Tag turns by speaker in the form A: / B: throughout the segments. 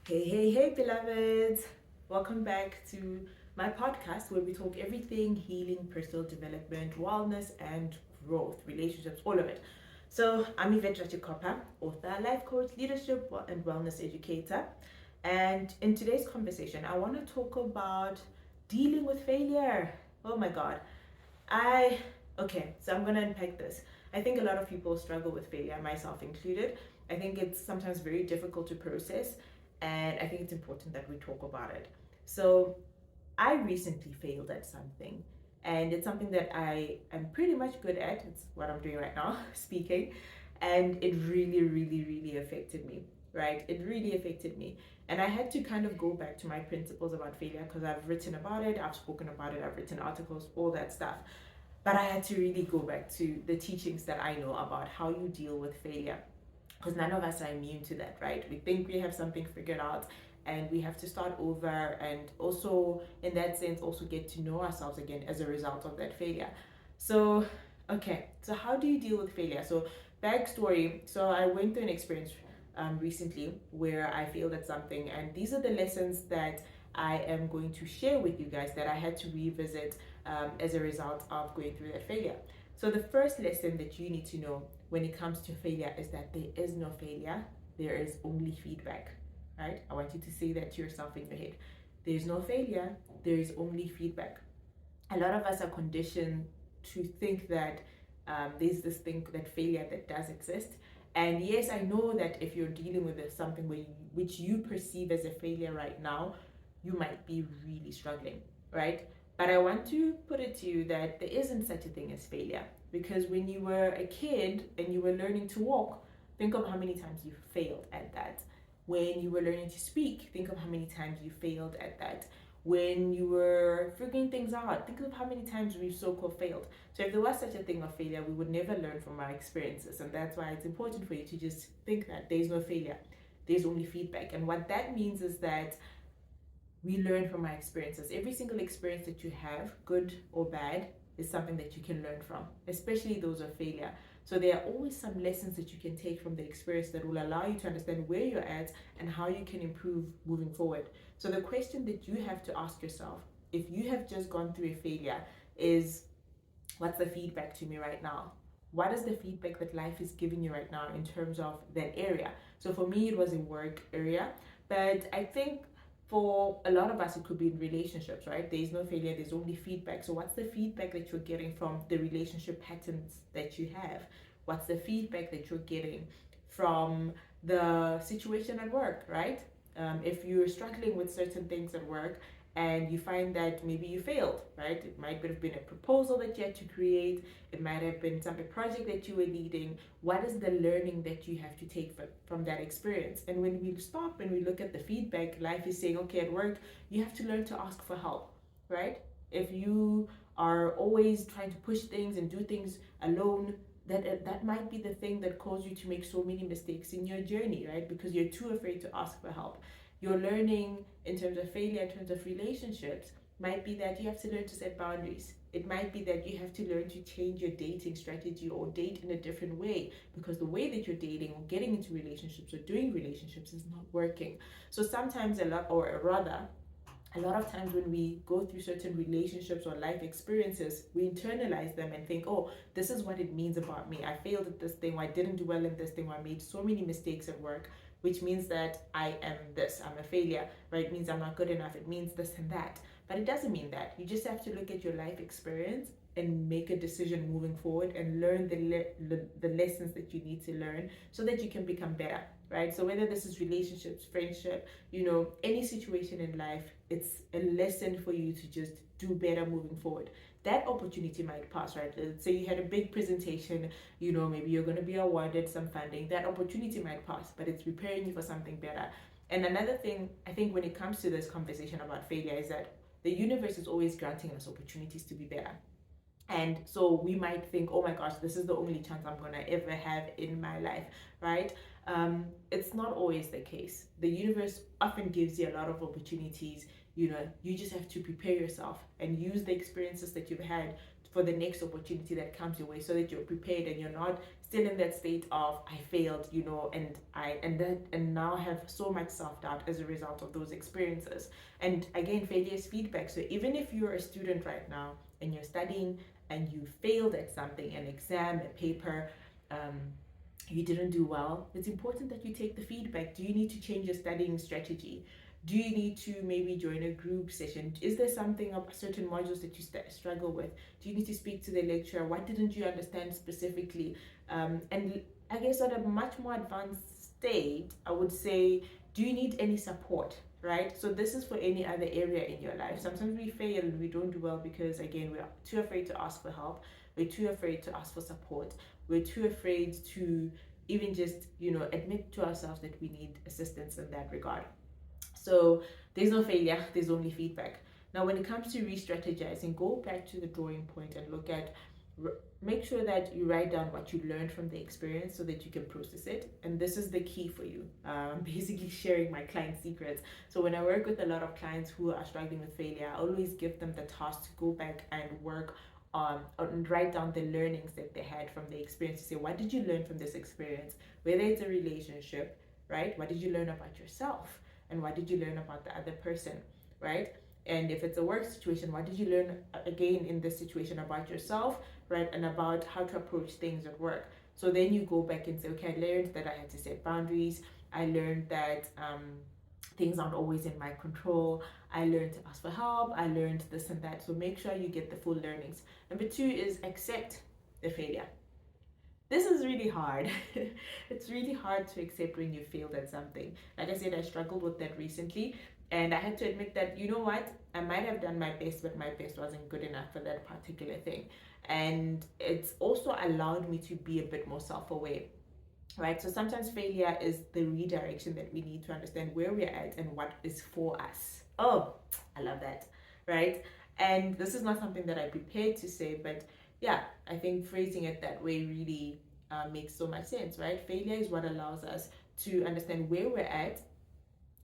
A: Hey, beloveds! Welcome back to my podcast where we talk everything healing, personal development, wellness, and growth, relationships, all of it. So, I'm Yvette Ratshikhopha, author, life coach, leadership, and wellness educator. And in today's conversation, I want to talk about dealing with failure. Oh my God. So I'm going to unpack this. I think a lot of people struggle with failure, myself included. I think it's sometimes very difficult to process, and I think it's important that we talk about it. So, I recently failed at something, and it's something that I am pretty much good at. It's what I'm doing right now, speaking, and it really affected me, right? It really affected me. And I had to kind of go back to my principles about failure because I've written about it, I've spoken about it, I've written articles, all that stuff. But I had to really go back to the teachings that I know about how you deal with failure, because none of us are immune to that, right? We think we have something figured out and we have to start over, and also in that sense also get to know ourselves again as a result of that failure. So how do you deal with failure? So backstory, so I went through an experience recently where I failed at something, and these are the lessons that I am going to share with you guys that I had to revisit as a result of going through that failure. So the first lesson that you need to know when it comes to failure is that there is no failure, there is only feedback, right? I want you to say that to yourself in your head. There's no failure, there is only feedback. A lot of us are conditioned to think that there's this thing, that failure that does exist. And yes, I know that if you're dealing with something which you perceive as a failure right now, you might be really struggling, right? But I want to put it to you that there isn't such a thing as failure, because when you were a kid and you were learning to walk, think of how many times you failed at that. When you were learning to speak, think of how many times you failed at that. When you were figuring things out, think of how many times we've so-called failed. So if there was such a thing of failure, we would never learn from our experiences. And that's why it's important for you to just think that there's no failure, there's only feedback. And what that means is that we learn from our experiences. Every single experience that you have, good or bad, is something that you can learn from, especially those of failure. So there are always some lessons that you can take from the experience that will allow you to understand where you're at and how you can improve moving forward. So the question that you have to ask yourself, if you have just gone through a failure, is what's the feedback to me right now? What is the feedback that life is giving you right now in terms of that area? So for me, it was a work area, but I think for a lot of us, it could be in relationships, right? There's no failure, there's only feedback. So what's the feedback that you're getting from the relationship patterns that you have? What's the feedback that you're getting from the situation at work, right? If you're struggling with certain things at work and you find that maybe you failed, right? It might have been a proposal that you had to create, it might have been some project that you were leading. What is the learning that you have to take from that experience? And when we stop and we look at the feedback, life is saying, okay, at work, you have to learn to ask for help, right? If you are always trying to push things and do things alone, that might be the thing that caused you to make so many mistakes in your journey, right? Because you're too afraid to ask for help. Your learning in terms of failure, in terms of relationships, might be that you have to learn to set boundaries. It might be that you have to learn to change your dating strategy or date in a different way, because the way that you're dating or getting into relationships or doing relationships is not working. So sometimes a lot of times when we go through certain relationships or life experiences, we internalize them and think, oh, this is what it means about me. I failed at this thing, or I didn't do well in this thing, or I made so many mistakes at work, which means that I am this, I'm a failure, right? It means I'm not good enough, it means this and that. But it doesn't mean that. You just have to look at your life experience and make a decision moving forward and learn the lessons that you need to learn so that you can become better, right? So whether this is relationships, friendship, any situation in life, it's a lesson for you to just do better moving forward. That opportunity might pass, right? Let's say you had a big presentation, maybe you're going to be awarded some funding. That opportunity might pass, but it's preparing you for something better. And another thing, I think, when it comes to this conversation about failure, is that the universe is always granting us opportunities to be better. And so we might think, oh my gosh, this is the only chance I'm going to ever have in my life, right? It's not always the case. The universe often gives you a lot of opportunities. You just have to prepare yourself and use the experiences that you've had for the next opportunity that comes your way, so that you're prepared and you're not still in that state of I failed, and now have so much self-doubt as a result of those experiences. And again, failure is feedback. So even if you're a student right now and you're studying and you failed at something, an exam, a paper, you didn't do well, it's important that you take the feedback. Do you need to change your studying strategy? Do you need to maybe join a group session? Is there something of certain modules that you struggle with? Do you need to speak to the lecturer? What didn't you understand specifically? And I guess at a much more advanced state, I would say, do you need any support? Right? So this is for any other area in your life. Sometimes we fail and we don't do well because, again, we're too afraid to ask for help. We're too afraid to ask for support. We're too afraid to even just, admit to ourselves that we need assistance in that regard. So there's no failure, there's only feedback. Now, when it comes to re-strategizing, go back to the drawing point and make sure that you write down what you learned from the experience so that you can process it. And this is the key for you. Basically sharing my client secrets. So when I work with a lot of clients who are struggling with failure, I always give them the task to go back and work and write down the learnings that they had from the experience. To say, what did you learn from this experience? Whether it's a relationship, right? What did you learn about yourself? And what did you learn about the other person, right? And if it's a work situation, what did you learn again in this situation about yourself, right? And about how to approach things at work. So then you go back and say, okay, I learned that I had to set boundaries. I learned that things aren't always in my control. I learned to ask for help. I learned this and that. So make sure you get the full learnings. Number 2 is accept the failure. This is really hard. It's really hard to accept when you failed at something. Like I said, I struggled with that recently, and I had to admit that, you know what, I might have done my best, but my best wasn't good enough for that particular thing. And it's also allowed me to be a bit more self-aware, right? So sometimes failure is the redirection that we need to understand where we're at and what is for us. Oh, I love that, right? And this is not something that I prepared to say, but yeah, I think phrasing it that way really makes so much sense, right? Failure is what allows us to understand where we're at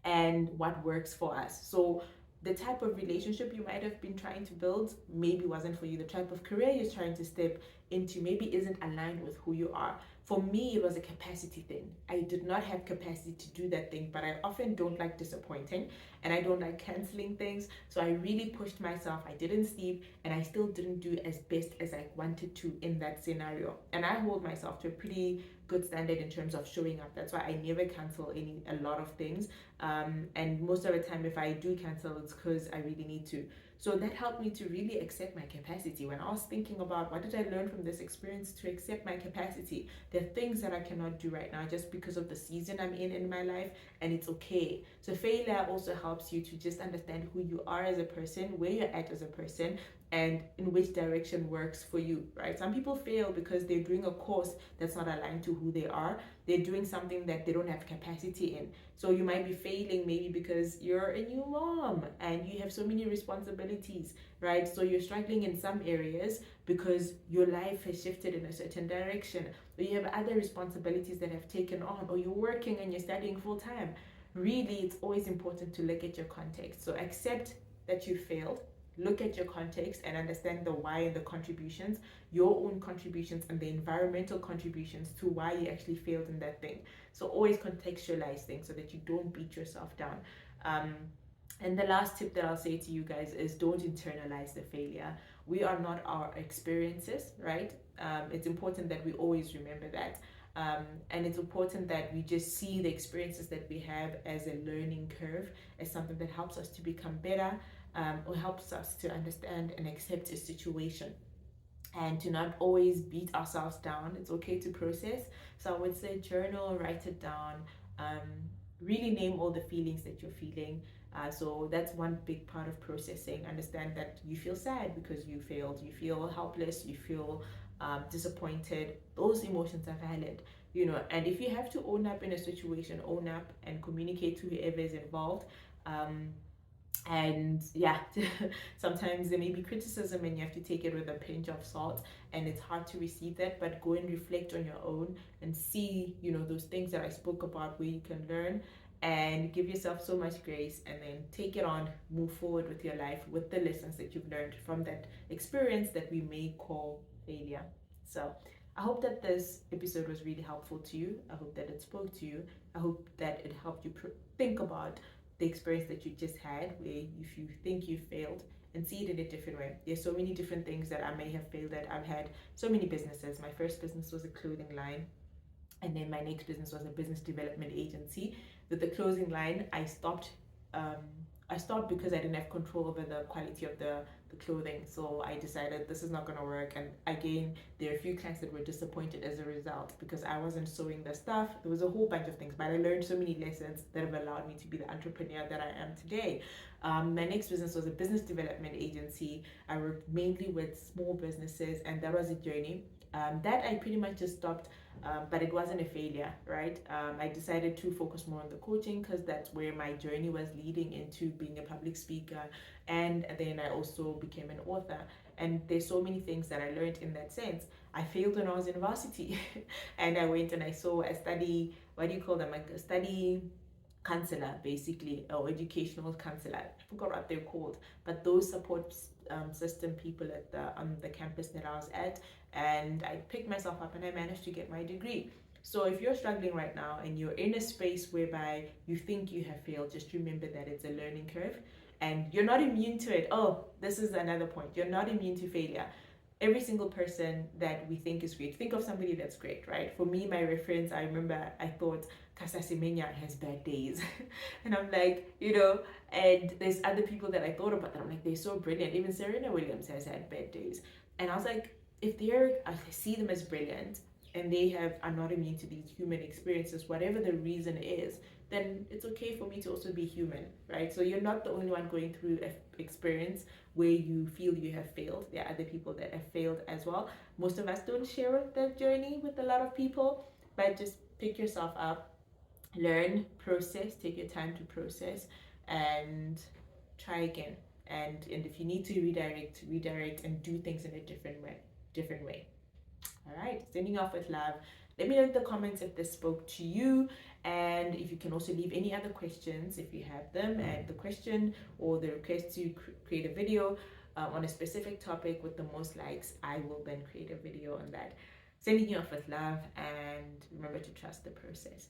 A: and what works for us. So the type of relationship you might have been trying to build maybe wasn't for you. The type of career you're trying to step into maybe isn't aligned with who you are. For me, it was a capacity thing. I did not have capacity to do that thing, but I often don't like disappointing and I don't like canceling things. So I really pushed myself. I didn't sleep and I still didn't do as best as I wanted to in that scenario. And I hold myself to a pretty good standard in terms of showing up. That's why I never cancel a lot of things. And most of the time, if I do cancel, it's because I really need to. So that helped me to really accept my capacity. When I was thinking about what did I learn from this experience, to accept my capacity. There are things that I cannot do right now just because of the season I'm in my life, and it's okay. So failure also helps you to just understand who you are as a person, where you're at as a person, and in which direction works for you, right? Some people fail because they're doing a course that's not aligned to who they are. They're doing something that they don't have capacity in. So you might be failing maybe because you're a new mom and you have so many responsibilities, right? So you're struggling in some areas because your life has shifted in a certain direction, or you have other responsibilities that have taken on, or you're working and you're studying full time. Really, it's always important to look at your context. So accept that you failed. Look at your context and understand the why and the contributions, your own contributions and the environmental contributions to why you actually failed in that thing. So always contextualize things so that you don't beat yourself down. And the last tip that I'll say to you guys is don't internalize the failure. We are not our experiences, right? It's important that we always remember that. And it's important that we just see the experiences that we have as a learning curve, as something that helps us to become better, or helps us to understand and accept a situation, and to not always beat ourselves down. It's okay to process. So I would say journal, write it down, really name all the feelings that you're feeling. So that's one big part of processing. Understand that you feel sad because you failed, you feel helpless, you feel disappointed. Those emotions are valid, and if you have to own up in a situation, own up and communicate to whoever is involved. And yeah, sometimes there may be criticism and you have to take it with a pinch of salt, and it's hard to receive that, but go and reflect on your own and see those things that I spoke about where you can learn, and give yourself so much grace, and then take it on, move forward with your life with the lessons that you've learned from that experience that we may call failure. So I hope that this episode was really helpful to you. I hope that it spoke to you. I hope that it helped you think about the experience that you just had, where if you think you failed, and see it in a different way. There's so many different things that I may have failed at. I've had so many businesses. My first business was a clothing line, and then my next business was a business development agency. With the clothing line, I stopped because I didn't have control over the quality of the clothing. So I decided this is not going to work. And again, there are a few clients that were disappointed as a result because I wasn't sewing the stuff. There was a whole bunch of things, but I learned so many lessons that have allowed me to be the entrepreneur that I am today. My next business was a business development agency. I worked mainly with small businesses, and that was a journey. That I pretty much just stopped, but it wasn't a failure, right? I decided to focus more on the coaching because that's where my journey was leading into being a public speaker, and then I also became an author. And there's so many things that I learned in that sense. I failed when I was in varsity, and I went and I saw a study, what do you call them, like a study counselor, basically, or educational counselor. I forgot what they're called, but those support system people at the campus that I was at, and I picked myself up and I managed to get my degree. So if you're struggling right now and you're in a space whereby you think you have failed, just remember that it's a learning curve and you're not immune to it. Oh, this is another point. You're not immune to failure. Every single person that we think is great, think of somebody that's great, right? For me, my reference, I remember I thought Casa Semenya has bad days. And I'm like, and there's other people that I thought about that I'm like, they're so brilliant. Even Serena Williams has had bad days. And I was like, if I see them as brilliant and they are not immune to these human experiences, whatever the reason is, then it's okay for me to also be human, right? So you're not the only one going through an experience where you feel you have failed. There are other people that have failed as well. Most of us don't share that journey with a lot of people, but just pick yourself up, learn, process, take your time to process, and try again. And if you need to redirect and do things in a different way. All right, sending off with love. Let me know in the comments if this spoke to you, and if you can also leave any other questions if you have them, and the question or the request to create a video on a specific topic with the most likes, I will then create a video on that. Sending you off with love, and remember to trust the process.